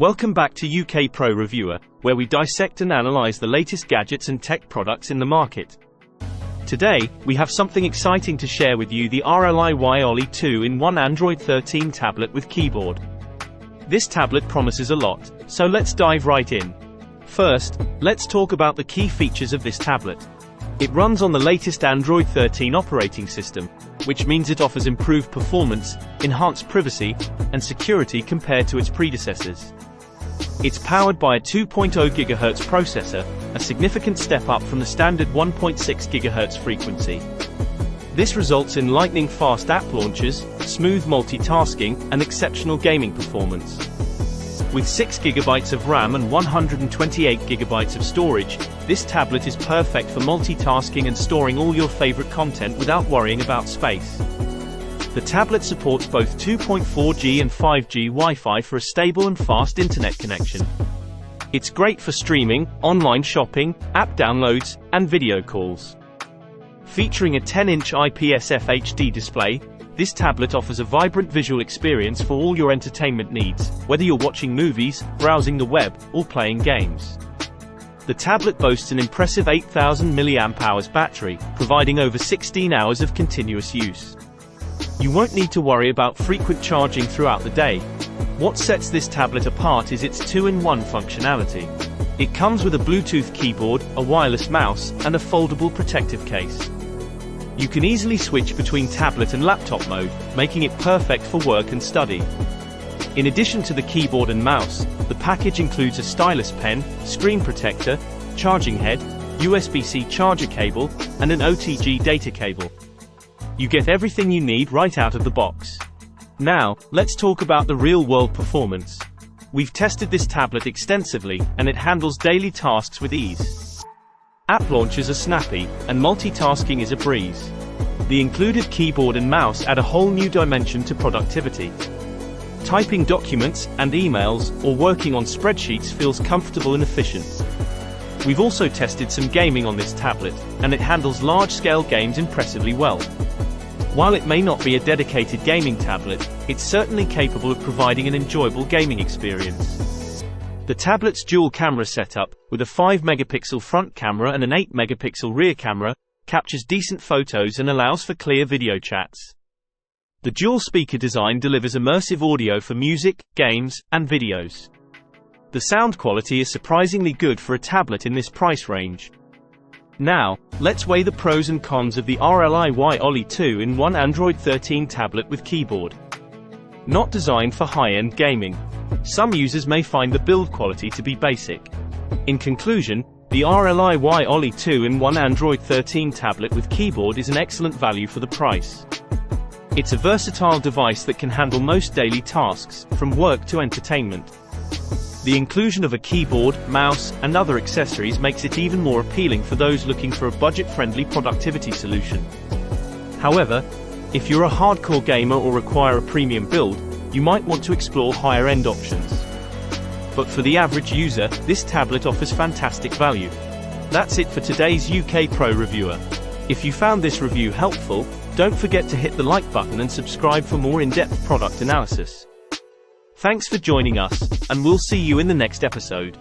Welcome back to UK Pro Reviewer, where we dissect and analyze the latest gadgets and tech products in the market. Today, we have something exciting to share with you: the RLIY Ollie 2-in-1 Android 13 tablet with keyboard. This tablet promises a lot, so let's dive right in. First, let's talk about the key features of this tablet. It runs on the latest Android 13 operating system, which means it offers improved performance, enhanced privacy, and security compared to its predecessors. It's powered by a 2.0 GHz processor, a significant step up from the standard 1.6 GHz frequency. This results in lightning-fast app launches, smooth multitasking, and exceptional gaming performance. With 6GB of RAM and 128GB of storage, this tablet is perfect for multitasking and storing all your favorite content without worrying about space. The tablet supports both 2.4G and 5G Wi-Fi for a stable and fast internet connection. It's great for streaming, online shopping, app downloads, and video calls. Featuring a 10-inch IPS FHD display, this tablet offers a vibrant visual experience for all your entertainment needs, whether you're watching movies, browsing the web, or playing games. The tablet boasts an impressive 8,000 mAh battery, providing over 16 hours of continuous use. You won't need to worry about frequent charging throughout the day. What sets this tablet apart is its 2-in-1 functionality. It comes with a Bluetooth keyboard, a wireless mouse, and a foldable protective case. You can easily switch between tablet and laptop mode, making it perfect for work and study. In addition to the keyboard and mouse, the package includes a stylus pen, screen protector, charging head, USB-C charger cable, and an OTG data cable. You get everything you need right out of the box. Now, let's talk about the real-world performance. We've tested this tablet extensively, and it handles daily tasks with ease. App launches are snappy, and multitasking is a breeze. The included keyboard and mouse add a whole new dimension to productivity. Typing documents and emails, or working on spreadsheets feels comfortable and efficient. We've also tested some gaming on this tablet, and it handles large-scale games impressively well. While it may not be a dedicated gaming tablet, it's certainly capable of providing an enjoyable gaming experience. The tablet's dual camera setup, with a 5-megapixel front camera and an 8-megapixel rear camera, captures decent photos and allows for clear video chats. The dual speaker design delivers immersive audio for music, games, and videos. The sound quality is surprisingly good for a tablet in this price range. Now, let's weigh the pros and cons of the RLIY Ollie 2-in-1 Android 13 tablet with keyboard. Not designed for high-end gaming. Some users may find the build quality to be basic. In conclusion, the RLIY Ollie 2-in-1 Android 13 tablet with keyboard is an excellent value for the price. It's a versatile device that can handle most daily tasks, from work to entertainment. The inclusion of a keyboard, mouse, and other accessories makes it even more appealing for those looking for a budget-friendly productivity solution. However, if you're a hardcore gamer or require a premium build, you might want to explore higher-end options. But for the average user, this tablet offers fantastic value. That's it for today's UK Pro Reviewer. If you found this review helpful, don't forget to hit the like button and subscribe for more in-depth product analysis. Thanks for joining us, and we'll see you in the next episode.